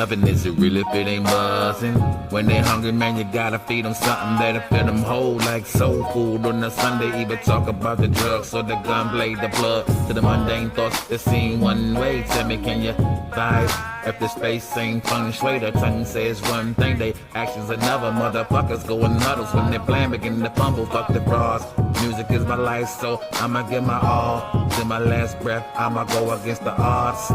loving? Is it real if it ain't buzzing? When they hungry, man, you gotta feed them something that'll fit them whole, like soul food on a Sunday. Even talk about the drugs or the gun blade, the plug to the mundane thoughts that seem one way. Tell me, can you vibe? If the space ain't feng shui, the tongue says one thing, they actions another. Motherfuckers go in huddles when they plan, begin to fumble. Fuck the frauds. Music is my life, so I'ma give my all. To my last breath, I'ma go against the odds.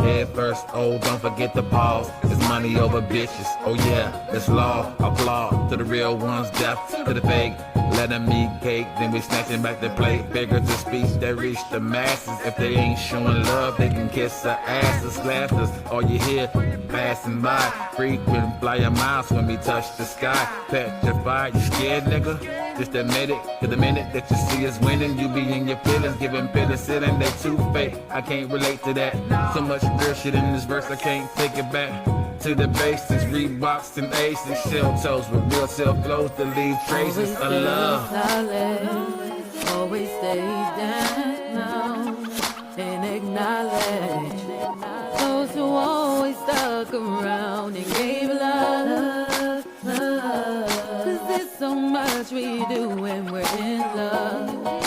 Head first, oh, don't forget the pause. It's money over bitches, oh yeah, it's law. Applaud to the real ones, death to the fake. Let them eat cake, then we snatching back the plate. Figures of speech that reach the masses. If they ain't showing love, they can kiss our asses. Laughter's all you hear, passing by. Frequent flyer miles when we touch the sky. Petrified, you scared, nigga? Just admit it, cause the minute that you see us winning, you be in your feelings, giving penicillin, they too fake. I can't relate to that. So much real shit in this verse, I can't take it back. To the basics, Reeboks and Aces, shell toes with real self flows to leave traces of love. Always stay down and acknowledge those who always stuck around and gave love. Cause there's so much we do when we're in love.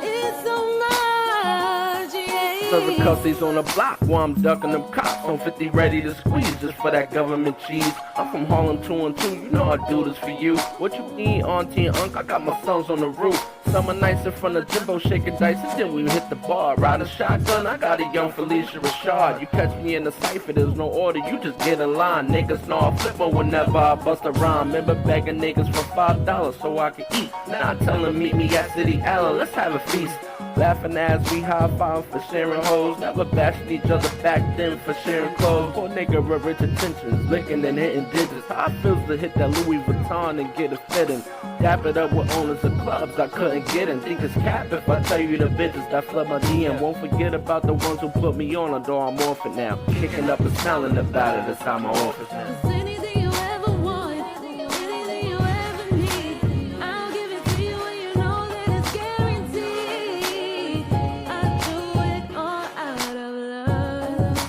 It's so much, yeah. Serving cussies on the block while I'm ducking them cops on 50 ready to squeeze just for that government cheese. I'm from Harlem 2 and 2, you know I do this for you. What you need, auntie and uncle? I got my sons on the roof. Summer nights in front of Jimbo shaking dice, and then we hit the bar. Ride a shotgun, I got a young Felicia Rashad. You catch me in the cypher, there's no order, you just get in line. Niggas know I flip on whenever I bust a rhyme. Remember begging niggas for $5 so I can eat. Now I tell them meet me at City Allen, let's have a feast. Laughing as we high-five for sharing hoes. Never bashing each other back then for sharing clothes. Poor nigga with rich intentions, licking and hitting digits. How it feels to hit that Louis Vuitton and get a fitting. Dap it up with owners of clubs I couldn't get in. Think it's cap if I tell you the bitches that flood my DM. Won't forget about the ones who put me on, although I'm off it now. Kicking up and smelling about it, it's time my office now. Anything you ever want, anything you ever need, I'll give it to you and you know that it's guaranteed. I do it all out of love.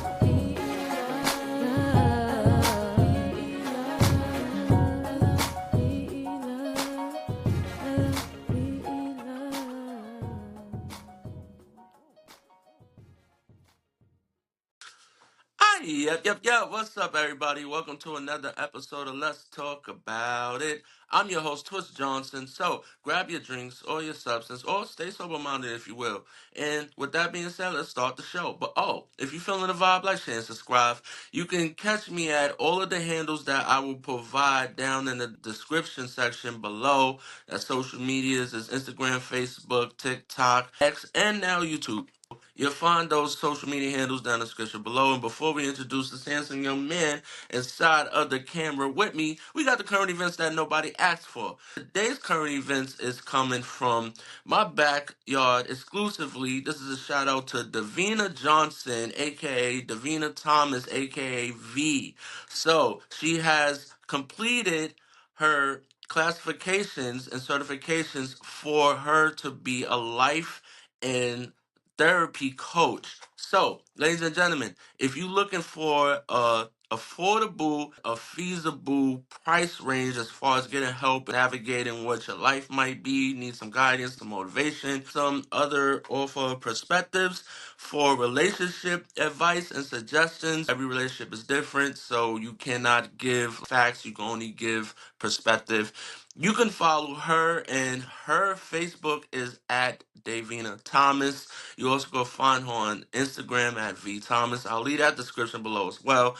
Yep. What's up, everybody? Welcome to another episode of Let's Talk About It. I'm your host, Twist Johnson. So grab your drinks or your substance or stay sober-minded if you will. And with that being said, let's start the show. But if you're feeling the vibe, like, share, and subscribe. You can catch me at all of the handles that I will provide down in the description section below. That social medias is Instagram, Facebook, TikTok, X, and now YouTube. You'll find those social media handles down in the description below. And before we introduce this handsome young man inside of the camera with me, we got the current events that nobody asked for. Today's current events is coming from my backyard exclusively. This is a shout out to Davina Johnson, aka Davina Thomas, aka V. So she has completed her classifications and certifications for her to be a life and therapy coach. So, ladies and gentlemen, if you're looking for a affordable, a feasible price range as far as getting help navigating what your life might be, need some guidance, some motivation, some other offer perspectives for relationship advice and suggestions. Every relationship is different, so you cannot give facts, you can only give perspective. You can follow her, and her Facebook is at Davina Thomas. You also go find her on Instagram at V Thomas. I'll leave that description below as well.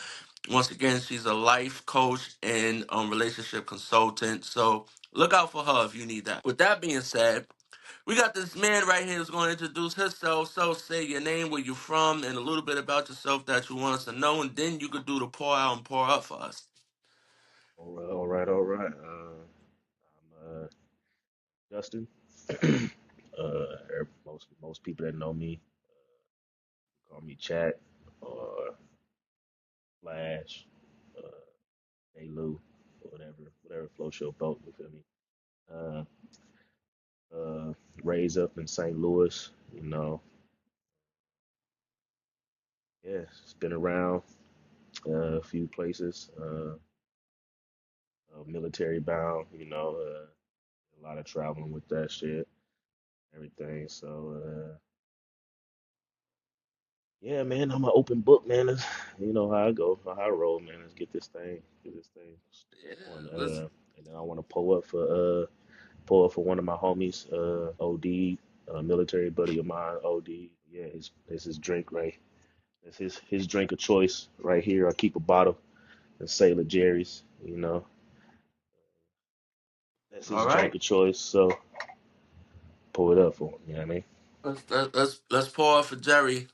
Once again, she's a life coach and relationship consultant. So look out for her if you need that. With that being said, we got this man right here who's going to introduce himself. So say your name, where you're from, and a little bit about yourself that you want us to know, and then you could do the pour out and pour up for us. All right. I'm Justin. Most people that know me call me Chat or Flash, uh, Hey Lou, or whatever floats your boat. You feel me? Uh, Raised up in St. Louis. Yeah, it's been around. a few places, military bound. A lot of traveling with that shit, everything. So yeah, man, I'm an open book, man. You know how I go, how I roll, man. Let's get this thing on. Yeah, let's. And then I want to pull up for one of my homies, OD, a military buddy of mine, OD. Yeah, it's his drink right. It's his drink of choice right here. I keep a bottle and Sailor Jerry's. That's his All drink right. of choice. So pull it up for him. You know what I mean? Let's pour for Jerry.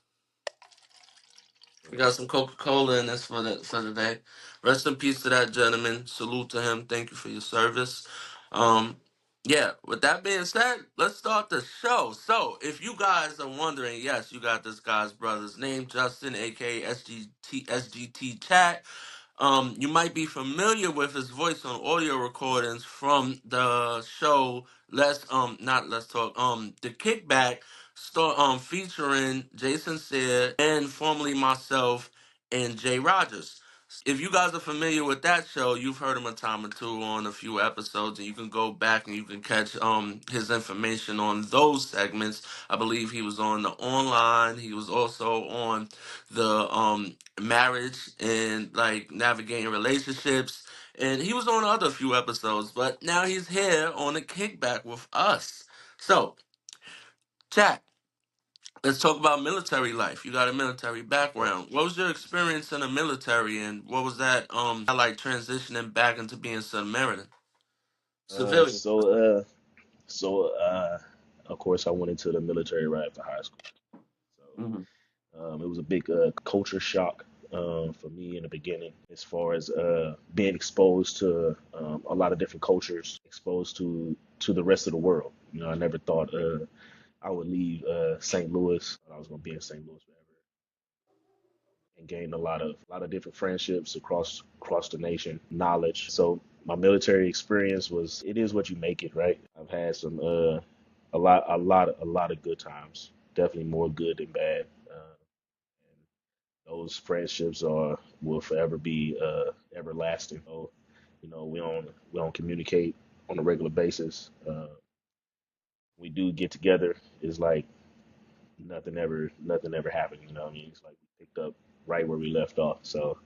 We Yeah. got some Coca Cola in this for the day. Rest in peace to that gentleman. Salute to him. Thank you for your service. Um, yeah. With that being said, let's start the show. So, if you guys are wondering, yes, you got this guy's brother's name, Justin, aka SGT Chat. You might be familiar with his voice on audio recordings from the show not Let's Talk, The Kickback, featuring Jason Sear and formerly myself and Jay Rogers. If you guys are familiar with that show, you've heard him a time or two on a few episodes, and you can go back and you can catch his information on those segments. I believe he was on the online. He was also on the marriage and like navigating relationships. And he was on other few episodes, but now he's here on the kickback with us. So, chat, let's talk about military life. You got a military Yeah. background. What was your experience in the military, and what was that like transitioning back into being Samaritan? Uh, Civilian. so uh, so of course I went into the military right after high school. Hmm. So it was a big culture shock for me in the beginning, as far as being exposed to a lot of different cultures, exposed to the rest of the world. I never thought I would leave St. Louis. I was gonna be in St. Louis forever, and gain a lot of different friendships across the nation, knowledge. So my military experience was it is what you make it, right? I've had some a lot of good times. Definitely more good than bad. And those friendships are will forever be everlasting. So, we don't communicate on a regular basis. We do get together. It's like nothing ever happened. You know what I mean? It's like we picked up right where we left off. So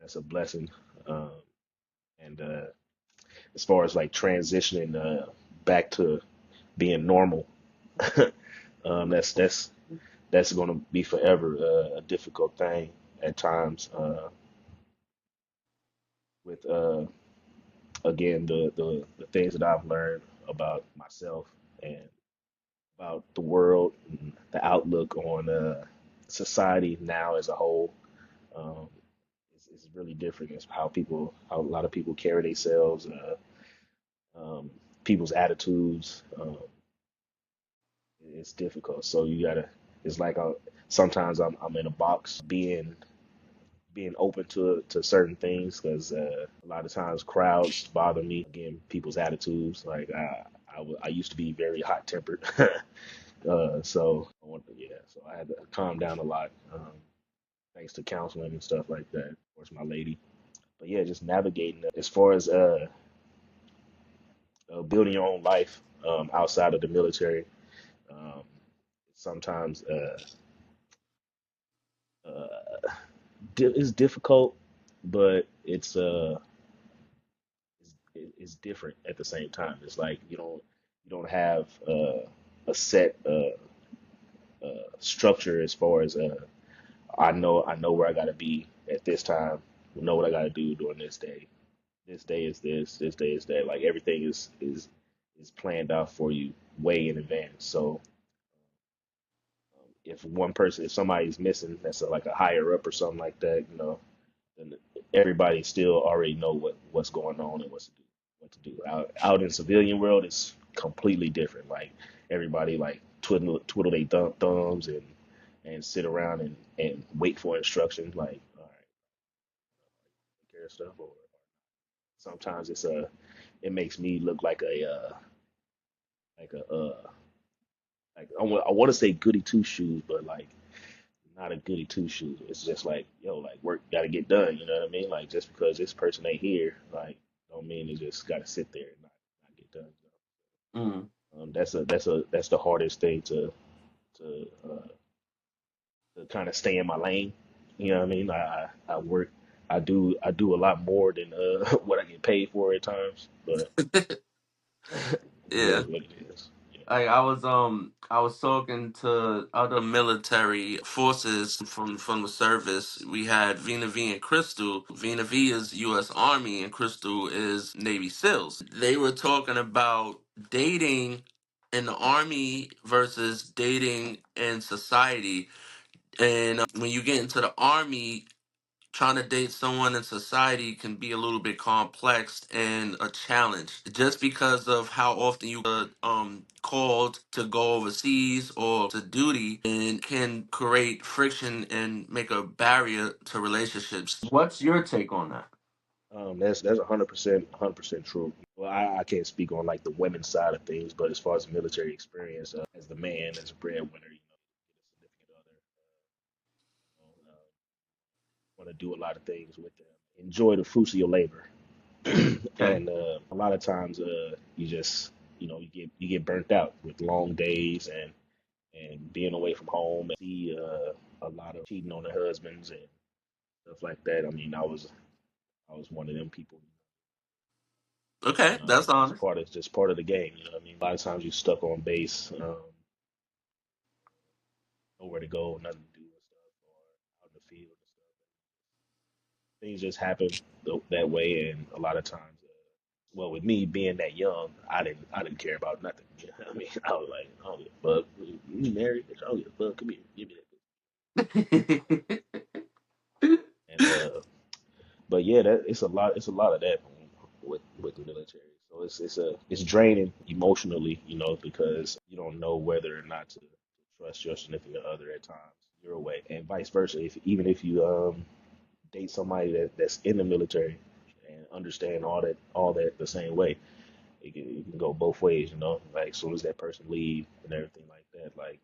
that's a blessing. Um, and as far as like transitioning back to being normal, that's going to be forever a difficult thing at times. With again the things that I've learned about myself and about the world and the outlook on society now as a whole. Um, is really different. It's how a lot of people carry themselves, people's attitudes. It's difficult. So you gotta. It's like sometimes I'm in a box, being open to certain things because a lot of times crowds bother me. Again, people's attitudes. Like I used to be very hot tempered. So so I had to calm down a lot. Thanks to counseling and stuff like that. Of course, my lady. But yeah, just navigating it. As far as building your own life outside of the military. Um, Sometimes uh, it's difficult, but it's different at the same time. It's like you don't have a set structure as far as I know where I gotta be at this time. I know what I gotta do during this day. This day is this day is that. Like everything is planned out for you way in advance. So if somebody's missing, that's like a higher up or something like that, then everybody still already know what's going on and what to do. Out in civilian world, it's completely different. Like everybody like twiddle their thumbs and sit around and wait for instructions. Like, all right, take care of stuff. Or sometimes it makes me look like like a like I want to say goody two shoes, but like not a goody two shoes. It's just like, yo, like work gotta get done. You know what I mean? Like just because this person ain't here, like don't mean it just gotta sit there and not get done. Mm. That's the hardest thing to to kind of stay in my lane. You know what I mean? I work. I do a lot more than what I get paid for at times, but it Yeah. is what it is. Yeah. Like I was talking to other military forces from the service. We had Vina V and Crystal. Vina V is U.S. Army and Crystal is Navy SEALs. They were talking about dating in the Army versus dating in society. And when you get into the Army, trying to date someone in society can be a little bit complex and a challenge just because of how often you called to go overseas or to duty and can create friction and make a barrier to relationships. What's your take on that? That's 100% true. Well, I can't speak on like the women's side of things, but as far as military experience, as the man, as a breadwinner, get a significant other, want to do a lot of things with them. Enjoy the fruits of your labor, Okay. and a lot of times, you just you get burnt out with long days and being away from home and see a lot of cheating on their husbands and stuff like that. I mean, I was one of them people. Okay, You know, that's honest. it's just part of the game. You know what I mean? A lot of times you're stuck on base, nowhere to go, nothing to do and stuff, or out in the field and stuff. Things just happen that way, and a lot of times, well, with me being that young, I didn't care about nothing. You know what I mean? I was like, I don't give a fuck. You married? Bitch, I don't give a fuck. Come here, give me that. And but yeah, that it's a lot. It's a lot of that with the military. So it's draining emotionally, because you don't know whether or not to trust your significant other at times. You're away, and vice versa. If even if you date somebody that's in the military and understand all that the same way, it can go both ways. Like as soon as that person leave and everything like that, like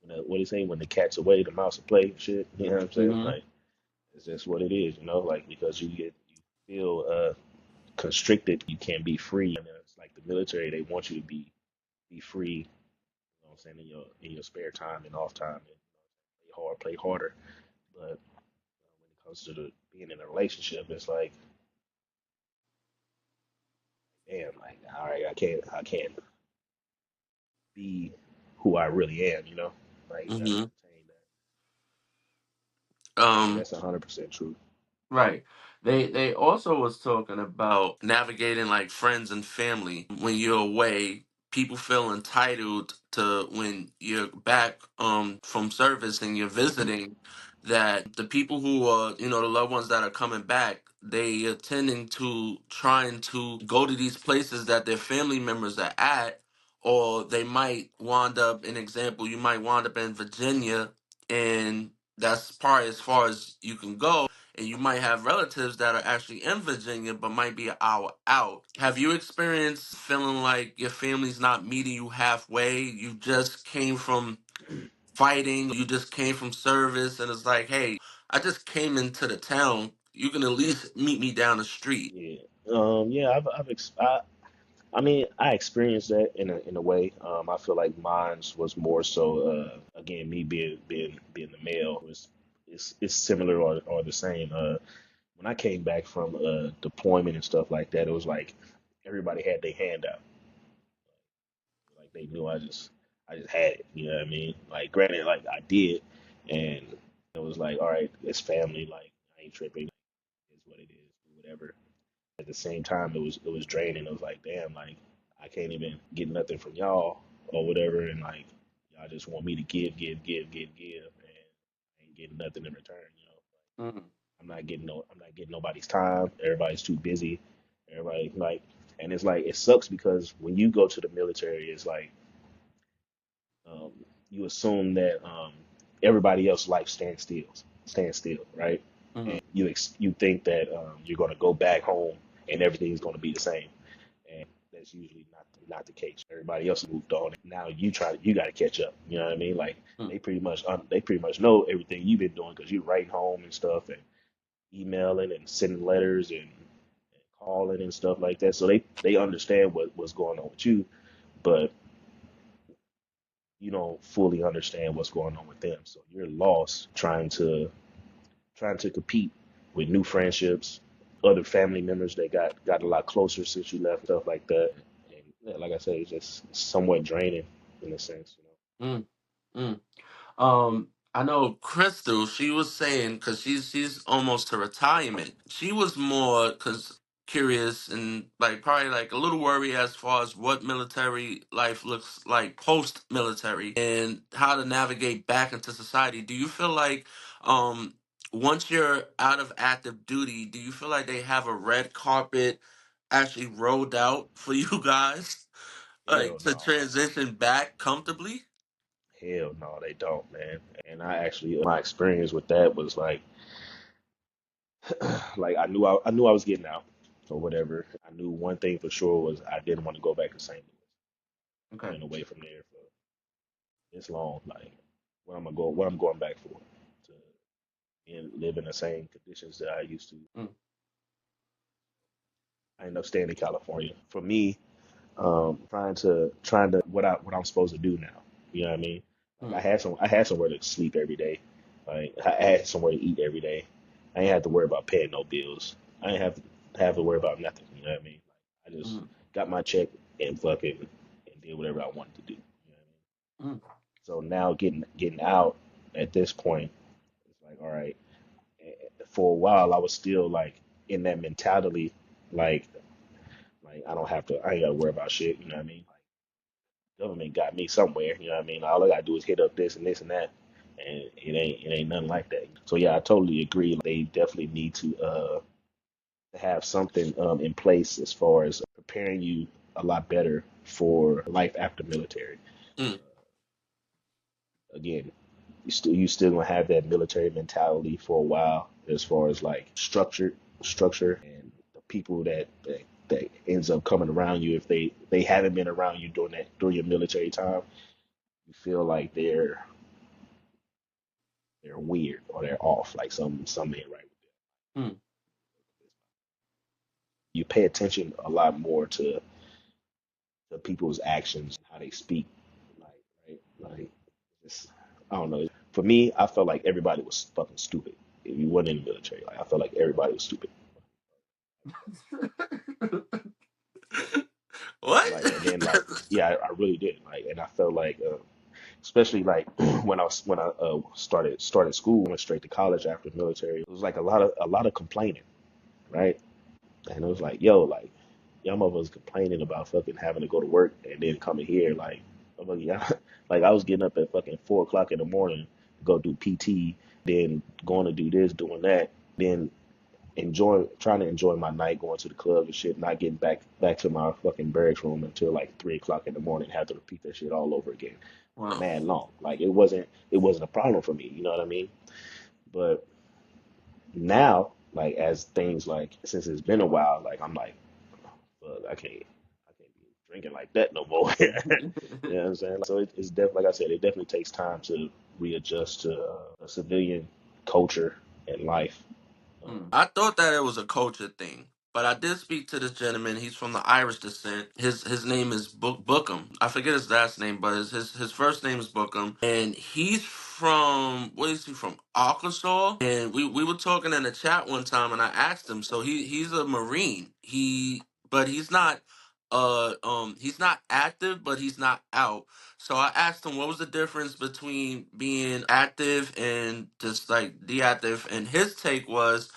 what do you say? When the cat's away, the mouse will play. Shit, you know what I'm saying? Hmm. Like it's just what it is. Like because you feel constricted, you can't be free. And it's like the military, they want you to be free. What I'm saying, in your spare time and off time, and play harder. But when it comes to being in a relationship, it's like, damn, like all right, I can't be who I really am. Like you gotta Hmm. maintain that. Yeah, Um, that's 100% true. Right. They also was talking about navigating like friends and family when you're away. People feel entitled to when you're back from service and you're visiting that the people who are, the loved ones that are coming back, they are tending to trying to go to these places that their family members are at, or they might wind up, an example, you might wind up in Virginia, and that's probably as far as you can go, and you might have relatives that are actually in Virginia but might be an hour out. Have you experienced feeling like your family's not meeting you halfway? You just came from fighting, you just came from service, and it's like, hey, I just came into the town. You can at least meet me down the street. Yeah. Yeah, I mean, I experienced that in a way. I feel like mine's was more so. Again, me being the male was it's similar or the same. When I came back from deployment and stuff like that, it was like everybody had their hand out. Like they knew I just had it. You know what I mean? Like granted, like I did, and it was like, all right, it's family. Like I ain't tripping. It's what it is. Whatever. At the same time, it was draining. It was like, damn, like I can't even get nothing from y'all or whatever, and like y'all just want me to give, give, give, give, give, and I ain't getting nothing in return. Mhm. I'm not getting nobody's time. Everybody's too busy. Everybody like, and it's like it sucks because when you go to the military, it's like um, you assume that everybody else life stands still, right? Mhm. And you think that you're gonna go back home and everything's gonna be the same, and that's usually not the case. Everybody else moved on. Now you got to catch up. You know what I mean? Like Mm. they pretty much know everything you've been doing because you writing home and stuff and emailing and sending letters and calling and stuff like that. So they understand what's going on with you, but you don't fully understand what's going on with them. So you're lost trying to compete with new friendships, other family members that got a lot closer since you left, stuff like that. And yeah, like I said, it's just somewhat draining in a sense, you Mm. Mm. I know Crystal. She was saying because she's almost to retirement. She was more cause curious and like probably like a little worried as far as what military life looks like post military and how to navigate back into society. Do you feel like um once you're out of active duty, do you feel like they have a red carpet actually rolled out for you guys know. like to transition back comfortably? Hell no, they don't, man. And I actually, my experience with that was like, like I knew I was getting out or whatever. I knew one thing for sure was I didn't want to go back to St. Louis. Okay. Been away from there for this long. Like, what I'm going back for? To live in the same conditions that I used to. Mm, I ended up staying in California. For me, trying to what I'm supposed to do now. You know what I mean? Like mm, I had somewhere to sleep every day. Like I had somewhere to eat every day. I ain't have to worry about paying no bills. I ain't have to worry about nothing. You know what I mean? Like I just mm, got my check and fucking and did whatever I wanted to do. You know what I mean? mm. So now getting out at this point, it's like all right. For a while, I was still like in that mentality, like I ain't gotta worry about shit. You know what I mean? Government got me somewhere, you know what I mean? All I gotta do is hit up this and this and that, and it ain't nothing like that. So yeah, I totally agree. They definitely need to have something in place as far as preparing you a lot better for life after military. Mm. Again, you still gonna have that military mentality for a while as far as like structure and the people that ends up coming around you if they haven't been around you during your military time, you feel like they're weird or they're off, like some ain't right. Mm. You pay attention a lot more to people's actions, how they speak, like like it's, I don't know. For me, I felt like everybody was fucking stupid. If you wasn't in the military, like I felt like everybody was stupid. What? Like and then like yeah, I really did. Like and I felt like especially like when I started school, went straight to college after the military. It was like a lot of complaining, right? And it was like, yo, like, y'all motherfuckers complaining about fucking having to go to work and then coming here. Like, yeah, like I was getting up at fucking 4 o'clock in the morning, go do PT, then going to do this, doing that, then trying to enjoy my night, going to the club and shit, not getting back to my fucking barracks room until like 3 o'clock in the morning, have to repeat that shit all over again. Wow. Mad long. Like it wasn't a problem for me, you know what I mean? But now, like as things like since it's been a while, like I'm like, fuck, I can't be drinking like that no more. You know what I'm saying? So it's definitely, like I said, it definitely takes time to readjust to a civilian culture and life. Mm. I thought that it was a culture thing, but I did speak to this gentleman. He's from the Irish descent. His name is Bookham. I forget his last name, but his first name is Bookham, and he's from what is he from? Arkansas. And we were talking in the chat one time, and I asked him. So he's a Marine. But he's not active, but he's not out. So I asked him what was the difference between being active and just like deactive, and his take was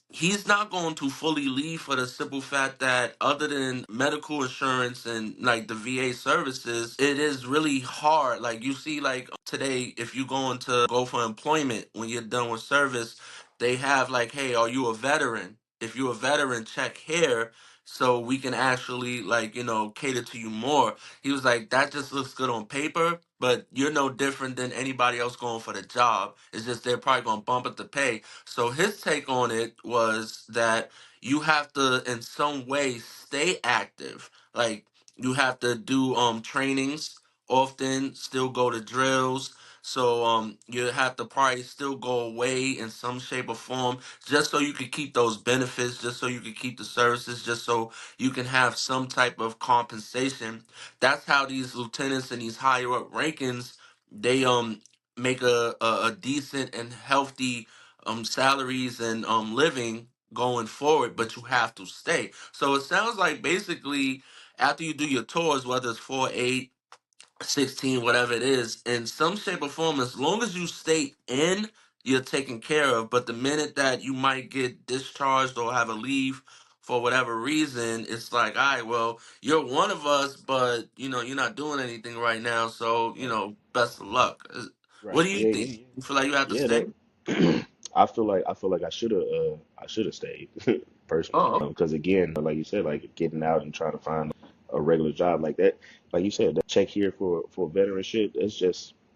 he's not going to fully leave for the simple fact that other than medical insurance and like the VA services, it is really hard. Like you see, like today, if you going to go for employment when you're done with service, they have like, hey, are you a veteran? If you're a veteran, check here so we can actually like cater to you more. He was like, that just looks good on paper, but you're no different than anybody else going for the job. It's just they're probably gonna bump up the pay. So his take on it was that you have to, in some way, stay active. Like You have to do trainings often, still go to drills. So you have to probably still go away in some shape or form just so you could keep those benefits, just so you could keep the services, just so you can have some type of compensation. That's how these lieutenants and these higher up rankings, they make a decent and healthy salaries and living going forward, but you have to stay. So it sounds like basically after you do your tours, whether it's 4, 8, 16, whatever it is, in some shape or form, as long as you stay in, you're taken care of. But the minute that you might get discharged or have a leave for whatever reason, it's like, all right, well, you're one of us, but you're not doing anything right now, so Right. best of luck. What Right. do you Yeah, think? yeah, You feel like you have to yeah. stay? That I feel like I should have stayed personally. Oh, Because again, like you said, like getting out and trying to find a regular job like that, like you said, that check here for veteranship,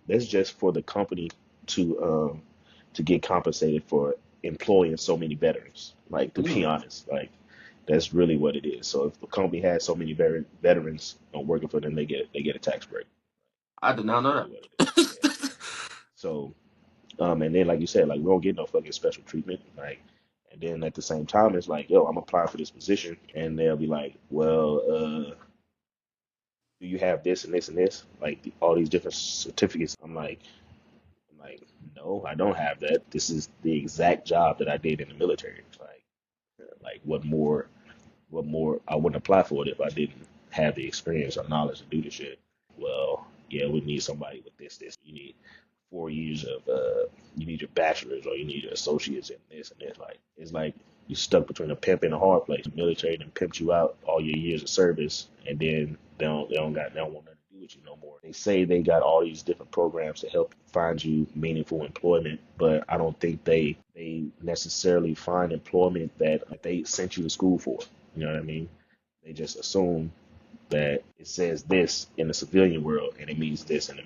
that's just for the company to get compensated for employing so many veterans. Like to be okay. honest, like that's really what it is. So if the company has so many veterans working for them, they get a tax break. I did not That's know really what it is. Yeah. that. So and then like you said, like we don't get no fucking special treatment. Like, and then at the same time, it's like, yo, I'm applying for this position, and they'll be like, well, do you have this and this and this? Like all these different certificates. I'm like, no, I don't have that. This is the exact job that I did in the military. Like what more? I wouldn't apply for it if I didn't have the experience or knowledge to do the shit. Well, yeah, we need somebody with this. You need 4 years of you need your bachelor's or you need your associates in this and this. Like it's like you stuck between a pimp and a hard place. The military then pimped you out all your years of service, and then they don't want nothing to do with you no more. They say they got all these different programs to help find you meaningful employment, but I don't think they necessarily find employment that they sent you to school for. You know what I mean? They just assume that it says this in the civilian world and it means this in the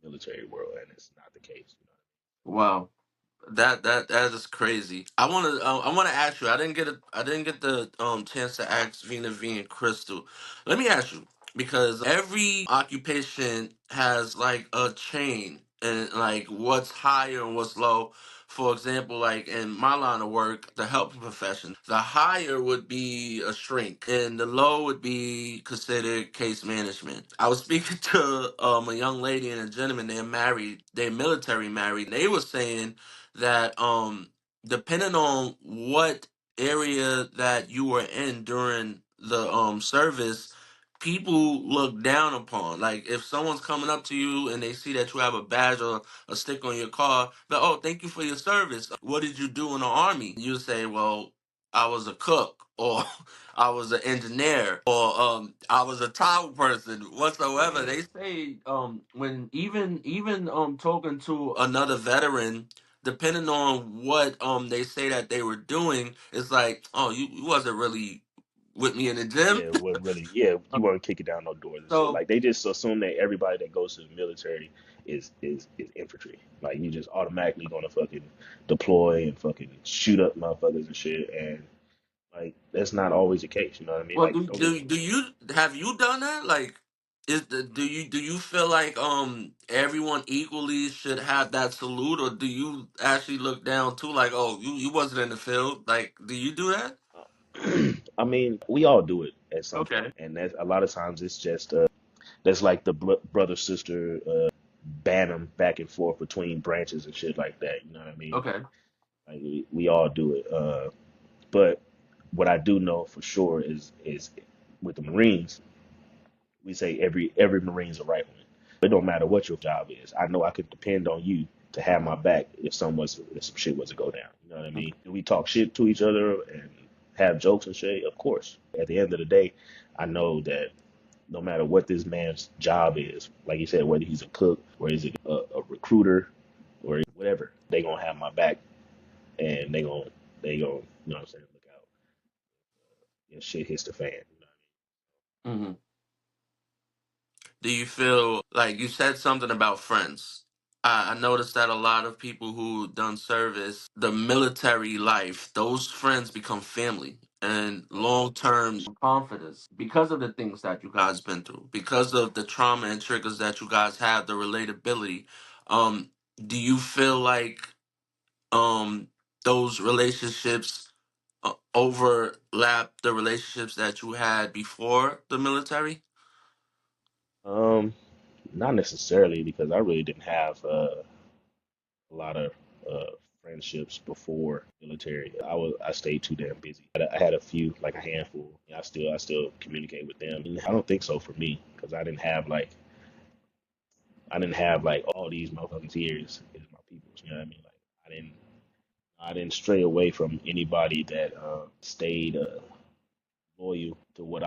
military world, and it's not the case. Wow. That is crazy. I want to ask you. I didn't get the chance to ask Vina V and Crystal. Let me ask you because every occupation has like a chain and like what's higher and what's low. For example, like in my line of work, the helping profession, the higher would be a shrink, and the low would be considered case management. I was speaking to a young lady and a gentleman. They're married. They're military married. They were saying that depending on what area that you were in during the service, people look down upon. Like if someone's coming up to you and they see that you have a badge or a stick on your car, but oh, thank you for your service. What did you do in the army? You say, well, I was a cook, or I was an engineer, or I was a towel person, whatsoever. Right. They say when even talking to another veteran, depending on what they say that they were doing, it's like, oh, you wasn't really with me in the gym. Yeah, it wasn't really. Yeah, you weren't kicking down no doors and shit. So Like they just assume that everybody that goes to the military is infantry. Like you just automatically gonna fucking deploy and fucking shoot up motherfuckers and shit. And like that's not always the case. You know what I mean? well, Like do, don't get do do you have you done that? Like, do you feel like everyone equally should have that salute, or do you actually look down too? Like, oh, you wasn't in the field. Like, do you do that? I mean, we all do it at some Okay, point, and that's a lot of times it's just that's like the brother sister bantam back and forth between branches and shit like that. You know what I mean? okay, Like we all do it. But what I do know for sure is with the Marines, we say every Marine's a rifleman. It don't matter what your job is. I know I could depend on you to have my back if some shit was to go down. You know what I mean? Do we talk shit to each other and have jokes and shit? Of course. At the end of the day, I know that no matter what this man's job is, like you said, whether he's a cook or is it a recruiter or whatever, they gonna have my back and they gonna you know what I'm saying, look out if shit hits the fan. You know hmm. Do you feel like you said something about friends? I noticed that a lot of people who done service, the military life, those friends become family. and long term confidence because of the things that you guys been through, because of the trauma and triggers that you guys have, the relatability. Um, do you feel like um those relationships overlap the relationships that you had before the military? Um, Not necessarily because I really didn't have a lot of uh, friendships before military. I stayed too damn busy. I had a few, like a handful. Yeah, I still communicate with them. And I don't think so for me because I didn't have like all these motherfuckers here is my peoples. You know what I mean? Like I didn't stray away from anybody that stayed loyal to what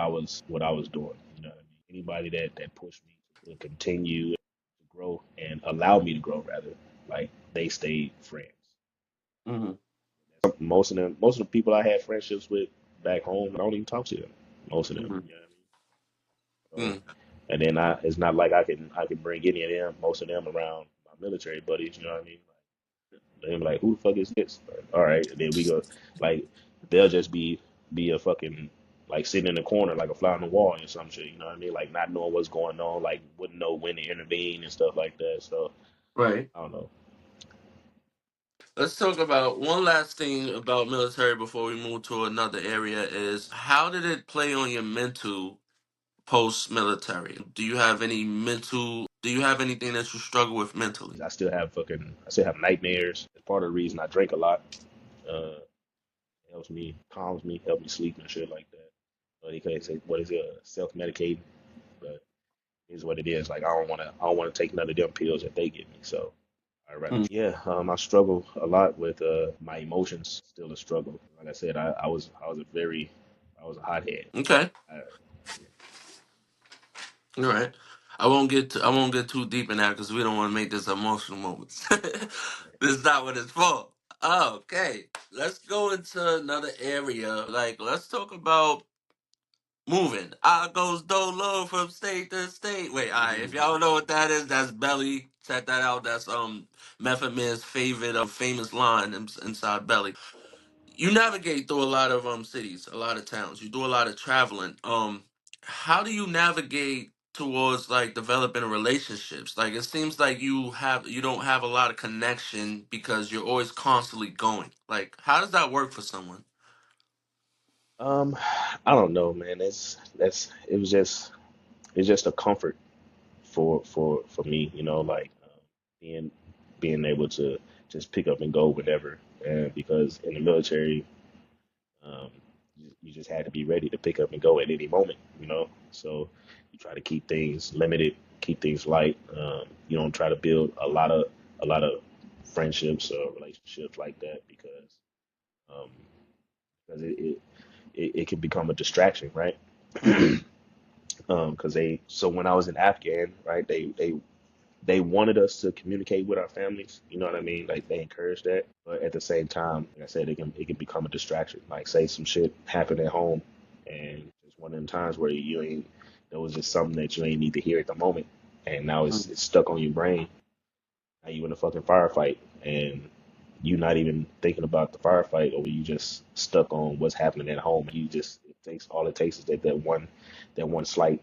I was doing. You know what I mean? Anybody that pushed me to continue to grow and allowed me to grow rather, like they stayed friends. Mm-hmm. Most of the people I had friendships with back home, I don't even talk to them. Most of them, Mm-hmm. you know what I mean? So, and then it's not like I can bring any of them, most of them around my military buddies. You know what I mean? They're like, who the fuck is this? Like, all right, and then we go like they'll just be a fucking like sitting in the corner like a fly on the wall or some shit. You know what I mean? Like not knowing what's going on, like wouldn't know when to intervene and stuff like that. So Right. I don't know. Let's talk about one last thing about military before we move to another area is how did it play on your mental post military? Do you have anything that you struggle with mentally? I still have nightmares. It's part of the reason I drink a lot. Uh, it helps me, calms me, help me sleep and shit like that. They can say what is it, self-medicating, but it's what it is. Like I don't wanna take none of them pills that they give me. So I'd rather, Mm. yeah. I struggle a lot with my emotions. Still a struggle. Like I said, I was a hothead. Okay. I, All right. I won't get too deep in that because we don't want to make this emotional moments. This is not what it's for. Okay. Let's go into another area. Like let's talk about moving. I goes dolo from state to state. Wait, alright, if y'all don't know what that is, that's Belly. Check that out. That's Method Man's favorite famous line inside Belly. You navigate through a lot of cities, a lot of towns. You do a lot of traveling. How do you navigate towards like developing relationships? Like it seems like you don't have a lot of connection because you're always constantly going. Like how does that work for someone? um, I don't know, man. It's just a comfort for me, like being being able to just pick up and go whenever. And because in the military, um, you just had to be ready to pick up and go at any moment. So you try to keep things limited, keep things light. You don't try to build a lot of friendships or relationships like that um, because it can become a distraction, right? Because so when I was in Afghan, right, they wanted us to communicate with our families. You know what I mean? Like they encourage that, but at the same time, like I said, it can become a distraction. Like say some shit happened at home, and it's one of them times where you ain't. That was just something that you ain't need to hear at the moment, and now it's stuck on your brain. Now you in a fucking firefight, and you not even thinking about the firefight, or you just stuck on what's happening at home. All it takes is that one slight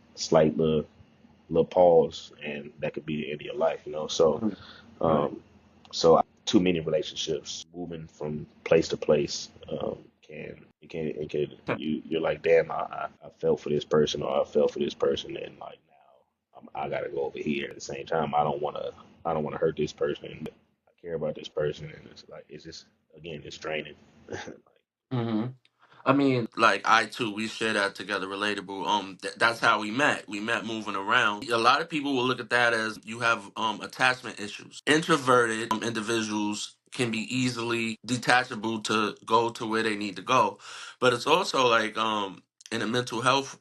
little pause, and that could be the end of your life. So, Mhm. Right. um, too many relationships, moving from place to place, it can you're like, damn, I felt for this person, or I felt for this person, and like now I gotta go over here. At the same time, I don't wanna hurt this person. I care about this person, and it's like it's just again, it's draining. Hmm. I mean, like I too, we share that together, relatable. That's how we met. We met moving around. A lot of people will look at that as you have attachment issues. Introverted individuals can be easily detachable to go to where they need to go, but it's also like in a mental health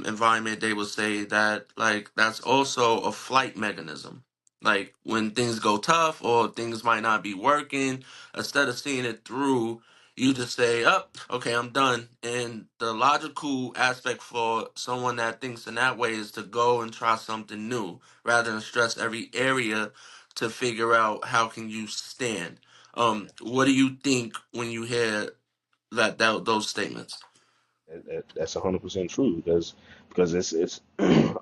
environment, they will say that like that's also a flight mechanism. Like when things go tough or things might not be working, instead of seeing it through, you just say, "Up, okay, I'm done." And the logical aspect for someone that thinks in that way is to go and try something new, rather than stress every area to figure out how can you stand. What do you think when you hear those statements? That's 100% true because it's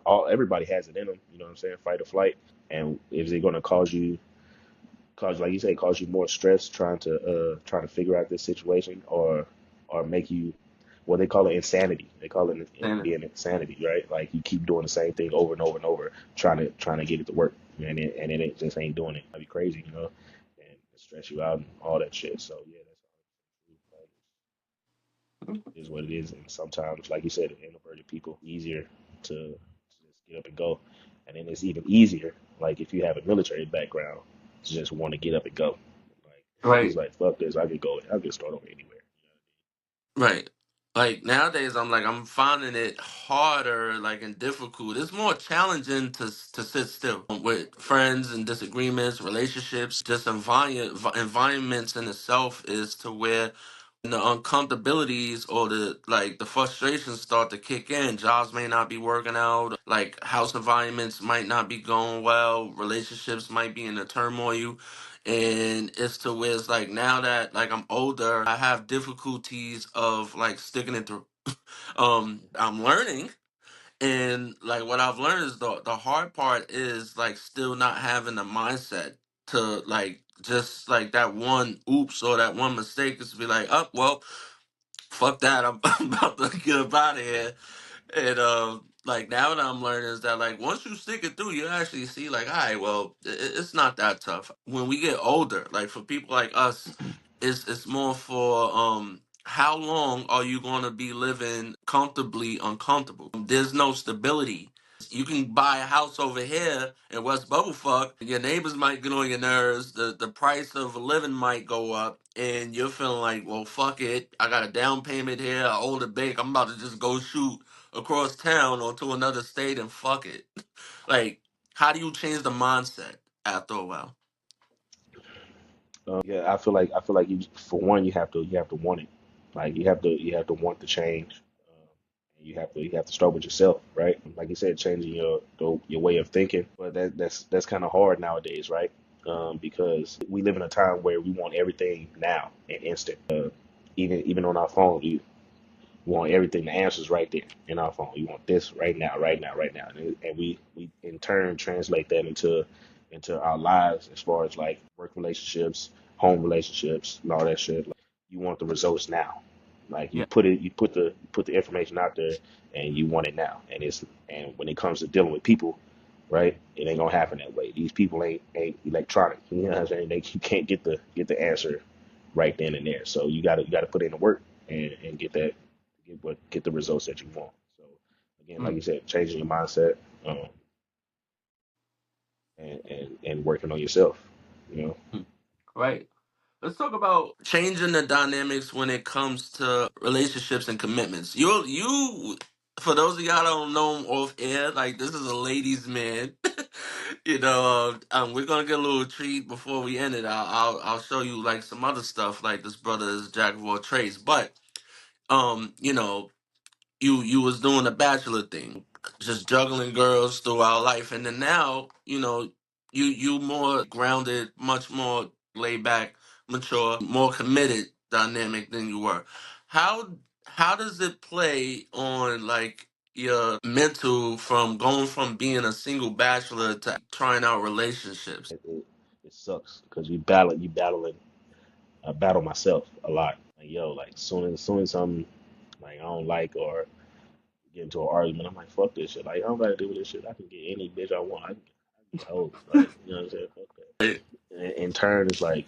all everybody has it in them. You know what I'm saying? Fight or flight. And is it going to cause like you say, cause you more stress trying to figure out this situation, or make you, well, they call it insanity. They call it being insanity, right? Like you keep doing the same thing over and over and over, trying to get it to work, and then it just ain't doing it. That'd be crazy, and it stress you out and all that shit. So yeah, that's is what it is. And sometimes, like you said, introverted people easier to just get up and go, and then it's even easier, like if you have a military background, to just want to get up and go. Like it's Right. like fuck this, I could go, I could start over anywhere. Right. Like nowadays, I'm finding it harder, like and difficult. It's more challenging to sit still with friends and disagreements, relationships, just environments in itself is to where when the uncomfortabilities or the frustrations start to kick in. Jobs may not be working out, like house environments might not be going well, relationships might be in a turmoil. And it's to where it's like now that like I'm older, I have difficulties of like sticking it through. I'm learning, and like what I've learned is the hard part is like still not having the mindset to like just like that one oops or that one mistake is to be like, oh well, fuck that, I'm, I'm about to get up out of here. And like now that I'm learning is that like once you stick it through, you actually see like, all right, well, it's not that tough. When we get older, like for people like us, it's more for how long are you gonna be living comfortably uncomfortable? There's no stability. You can buy a house over here in West Bubblefuck. Your neighbors might get on your nerves. The price of living might go up, and you're feeling like, well, fuck it. I got a down payment here. I owe the bank. I'm about to just go shoot across town or to another state and fuck it. Like, how do you change the mindset after a while? Yeah, I feel like you, for one, you have to want it. Like you have to want the change. You have to start with yourself, right? Like you said, changing your way of thinking. But that's kind of hard nowadays, right? Because we live in a time where we want everything now and instant. Even on our phone, you want everything, the answers right there in our phone. You want this right now, right now, right now. And we in turn translate that into our lives as far as like work relationships, home relationships, and all that shit. Like, you want the results now. Like Yeah. you put the information out there and you want it now. And when it comes to dealing with people, right, it ain't gonna happen that way. These people ain't electronic. You know what I'm saying? You can't get the answer right then and there. So you gotta put in the work and get the results that you want. So again, like Mm, you said, changing your mindset, um, and working on yourself. You know, mm. Right. Let's talk about changing the dynamics when it comes to relationships and commitments. For those of y'all that don't know him off air, like this is a ladies' man. We're gonna get a little treat before we end it. I'll show you like some other stuff. Like this brother is jack of all trades, but you know, you was doing the bachelor thing, just juggling girls throughout life, and then now you more grounded, much more laid back, mature, more committed dynamic than you were. How how does it play on like your mental from going from being a single bachelor to trying out relationships? it sucks because you battling. I battle myself a lot. Like yo, like soon as something like I don't like or get into an argument, I'm like fuck this shit. Like I don't gotta do with this shit. I can get any bitch I want. I can get hoes. Like you know what I'm saying? Fuck Right. that. And in turn, it's like,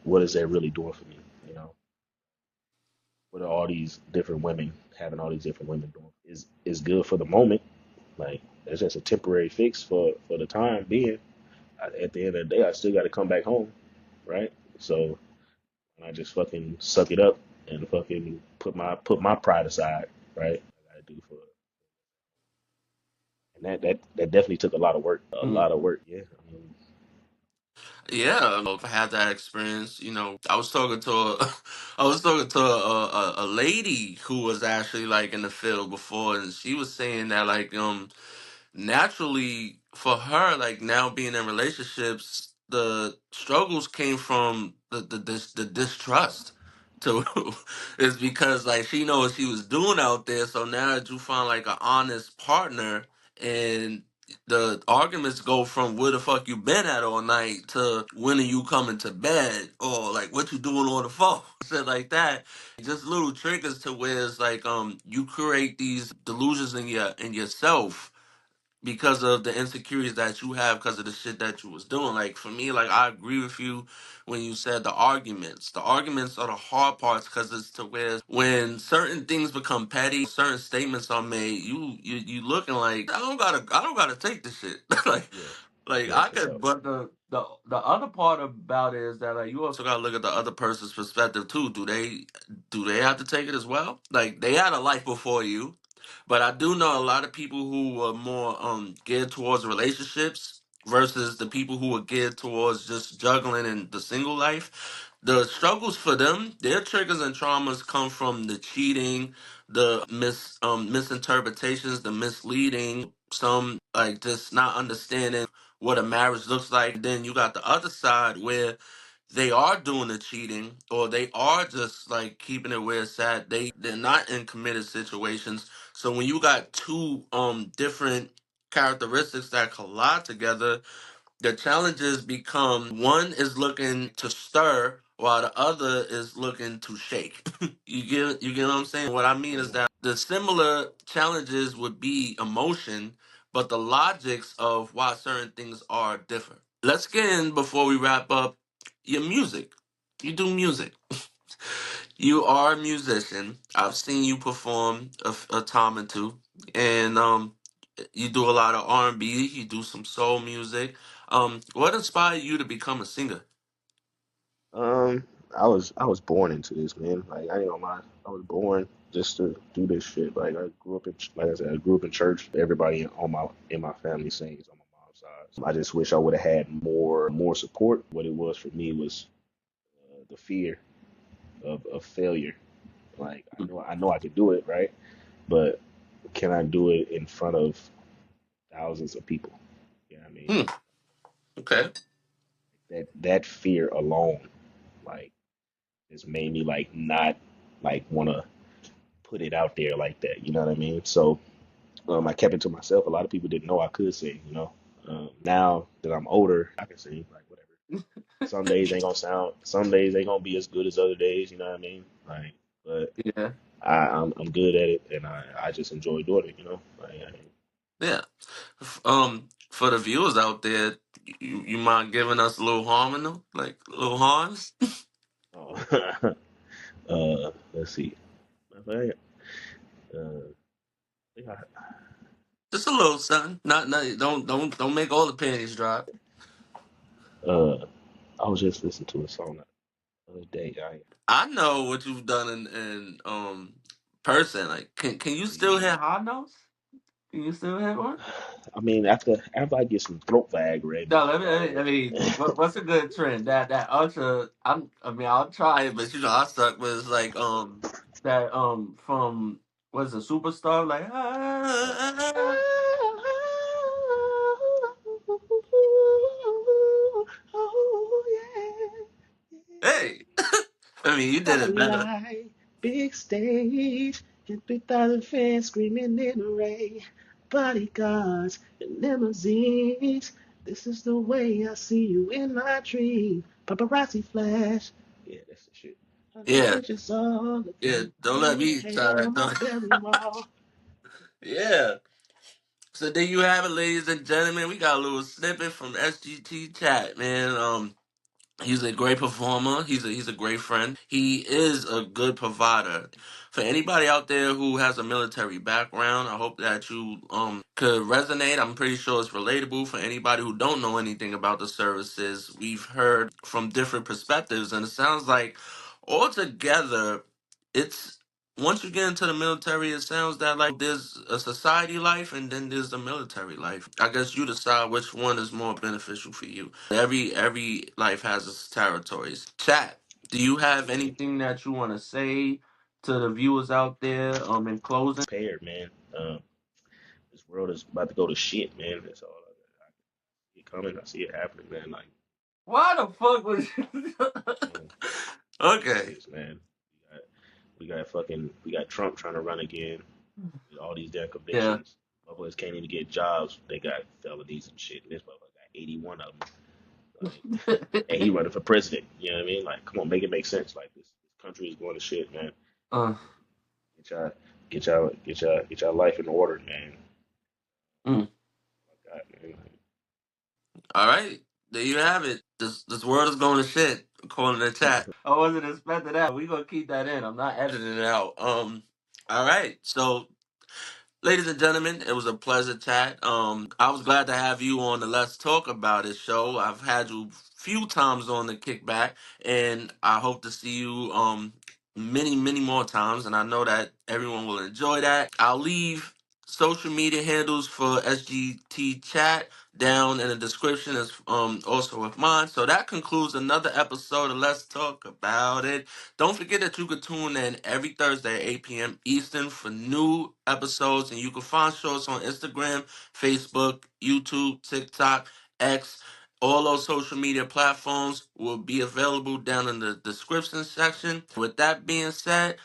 what is that really doing for me? You know, what are all these different women having all these different women doing? Is good for the moment. Like it's just a temporary fix for the time being. At the end of the day, I still got to come back home, right? So I just fucking suck it up and fucking put my pride aside, right? I gotta do for, and that definitely took a lot of work, a Mhm. lot of work. Yeah, I mean, Yeah, I had that experience. I was talking to I was talking to a lady who was actually like in the field before, and she was saying that like naturally for her, like now being in relationships, the struggles came from the distrust to is because like she knows what she was doing out there. So now that you find like an honest partner, and the arguments go from where the fuck you been at all night to when are you coming to bed, or like what you doing on the phone, shit like that. Just little triggers to where it's like you create these delusions in yourself because of the insecurities that you have because of the shit that you was doing. Like for me, like I agree with you when you said the arguments. The arguments are the hard parts because it's to where when certain things become petty, certain statements are made, you looking like I don't gotta take this shit. like Yeah, like yeah, I for could, sure. but the other part about it is that like you also gotta look at the other person's perspective too. Do they have to take it as well? Like they had a life before you, but I do know a lot of people who are more geared towards relationships versus the people who are geared towards just juggling in the single life. The struggles for them, their triggers and traumas come from the cheating, the misinterpretations, the misleading, some like just not understanding what a marriage looks like. Then you got the other side where they are doing the cheating or they are just like keeping it where it's at. They're not in committed situations. So when you got two different characteristics that collide together, the challenges become one is looking to stir while the other is looking to shake. You get what I'm saying? What I mean is Mm. that the similar challenges would be emotion, but the logics of why certain things are different. Let's get in before we wrap up your music. You do music. You are a musician. I've seen you perform a time or two, and you do a lot of R&B. You do some soul music. What inspired you to become a singer? Um, I was born into this, man. Like I ain't gonna lie, I was born just to do this shit. Like I grew up in, like I said, I grew up in church. Everybody in my family sings on my mom's side. So I just wish I would have had more support. What it was for me was the fear of failure. Like I know I could do it, right? But can I do it in front of thousands of people? You know what I mean? Hmm. Okay. That fear alone, like, has made me like not like want to put it out there like that. You know what I mean? So I kept it to myself. A lot of people didn't know I could sing. Now that I'm older, I can sing like whatever. Some days ain't gonna sound. Some days ain't gonna be as good as other days. You know what I mean? Like, but Yeah. I'm good at it, and I just enjoy doing it. Yeah. For the viewers out there, you mind giving us a little harmony, like little horns? Oh, let's see. I, uh, I think Just a little something. Not. Don't make all the panties drop. I was just listening to a song the other day. I know what you've done in person. Like, can you still hit high notes? Can you still hit one? I mean, after I get some throat Viagra in me, No, you know, I mean, what's a good trend? That ultra. I mean, I'll try it, but I suck. Was like that from what's a superstar like uh, oh yeah, hey. I mean, you did it better. spotlight, big stage, and 3,000 fans screaming in the rain, bodyguards and limousines. This is the way I see you in my dream. Paparazzi flash. Yeah, that's the shit. I know Yeah, what you saw. yeah. Looking Don't let pain, me try pain that. on my belly raw. Yeah. So there you have it, ladies and gentlemen. We got a little snippet from SGT Chat, man. He's a great performer. He's a great friend. He is a good provider. For anybody out there who has a military background, I hope that you could resonate. I'm pretty sure it's relatable for anybody who don't know anything about the services. We've heard from different perspectives, and it sounds like altogether, it's once you get into the military, it sounds that like there's a society life and then there's the military life. I guess you decide which one is more beneficial for you. Every life has its territories. Chat, do you have anything that you want to say to the viewers out there in closing? Prepared, man. This world is about to go to shit, man. That's all. I see it coming. I see it happening, man. Like, Why the fuck was you? man, it Okay. is, man. we got Trump trying to run again with all these damn Yeah. convictions. Motherfuckers can't even get jobs. They got felonies and shit. This motherfucker got 81 of them. Like, and he running for president. You know what I mean? Like, come on, make it make sense. Like this country is going to shit, man. uh, Get y'all, get y'all life in order, man. mm. God, man. All right, there you have it. This world is going to shit, according to the chat. I wasn't expecting that. We gonna keep that in. I'm not editing it out. All right. So, ladies and gentlemen, it was a pleasure chat. I was glad to have you on the Let's Talk About It show. I've had you few times on the Kickback, and I hope to see you many, many more times. And I know that everyone will enjoy that. I'll leave social media handles for SGT Chat down in the description as also with mine. So that concludes another episode of Let's Talk About It. Don't forget that you can tune in every Thursday at 8 p.m. Eastern for new episodes, and you can find shows on Instagram, Facebook, YouTube, TikTok, X. All those social media platforms will be available down in the description section. With that being said,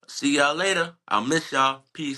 see y'all later. I'll miss y'all. Peace.